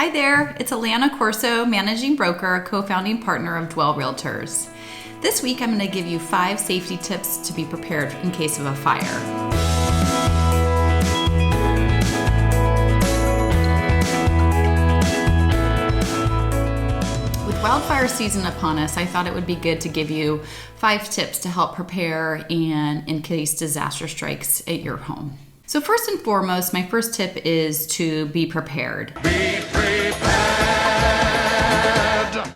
Hi there, it's Alana Corso, Managing Broker, co-founding partner of Dwell Realtors. This week I'm going to give you 5 safety tips to be prepared in case of a fire. With wildfire season upon us, I thought it would be good to give you 5 tips to help prepare and in case disaster strikes at your home. So first and foremost, my first tip is to be prepared. Be prepared!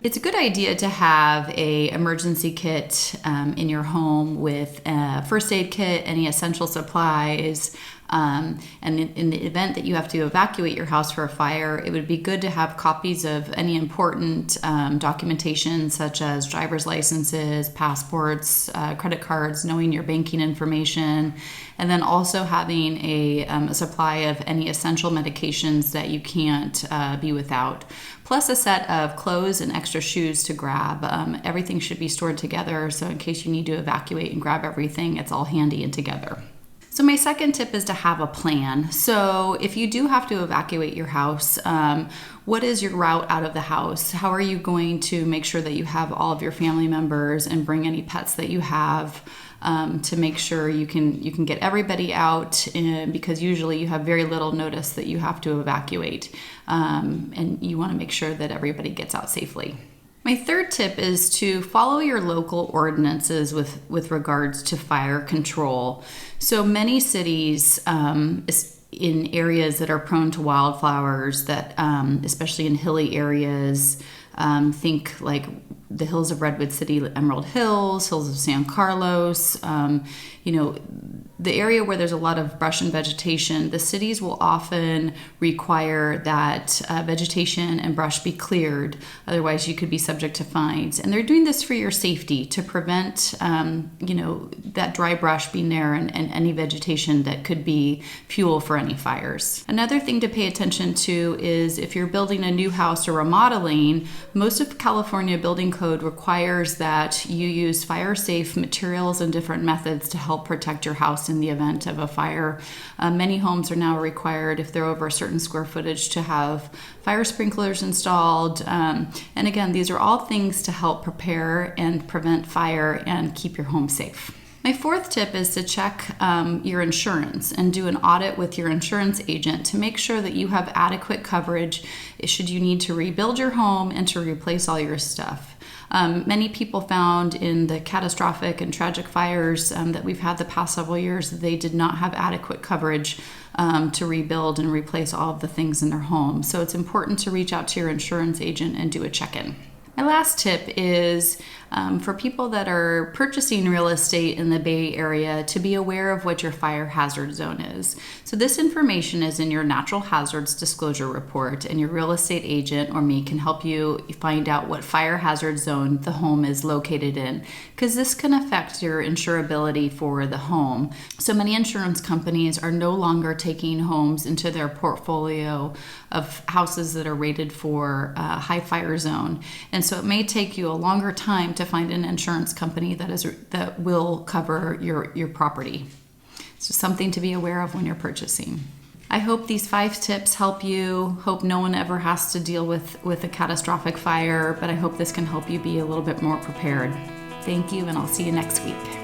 It's a good idea to have an emergency kit in your home with a first aid kit, any essential supplies, and in the event that you have to evacuate your house for a fire, it would be good to have copies of any important documentation such as driver's licenses, passports, credit cards, knowing your banking information, and then also having a supply of any essential medications that you can't be without, plus a set of clothes and extra shoes to grab. Everything should be stored together, so in case you need to evacuate and grab everything, it's all handy and together. So my second tip is to have a plan. So if you do have to evacuate your house, what is your route out of the house? How are you going to make sure that you have all of your family members and bring any pets that you have to make sure you can get everybody out, because usually you have very little notice that you have to evacuate, and you want to make sure that everybody gets out safely. My third tip is to follow your local ordinances with regards to fire control. So many cities, in areas that are prone to wildfires, that especially in hilly areas, think like the hills of Redwood City, Emerald Hills, hills of San Carlos, the area where there's a lot of brush and vegetation, the cities will often require that vegetation and brush be cleared. Otherwise, you could be subject to fines. And they're doing this for your safety to prevent, that dry brush being there and any vegetation that could be fuel for any fires. Another thing to pay attention to is if you're building a new house or remodeling, most of California building code requires that you use fire-safe materials and different methods to help protect your house in the event of a fire. Many homes are now required, if they're over a certain square footage, to have fire sprinklers installed. And again, these are all things to help prepare and prevent fire and keep your home safe. My fourth tip is to check your insurance and do an audit with your insurance agent to make sure that you have adequate coverage should you need to rebuild your home and to replace all your stuff. Many people found in the catastrophic and tragic fires that we've had the past several years that they did not have adequate coverage to rebuild and replace all of the things in their home. So it's important to reach out to your insurance agent and do a check-in. My last tip is for people that are purchasing real estate in the Bay Area to be aware of what your fire hazard zone is. So this information is in your natural hazards disclosure report, and your real estate agent or me can help you find out what fire hazard zone the home is located in, because this can affect your insurability for the home. So many insurance companies are no longer taking homes into their portfolio of houses that are rated for high fire zone. And so it may take you a longer time to find an insurance company that will cover your property. It's just something to be aware of when you're purchasing. I hope these 5 tips help you. Hope no one ever has to deal with a catastrophic fire, but I hope this can help you be a little bit more prepared. Thank you, and I'll see you next week.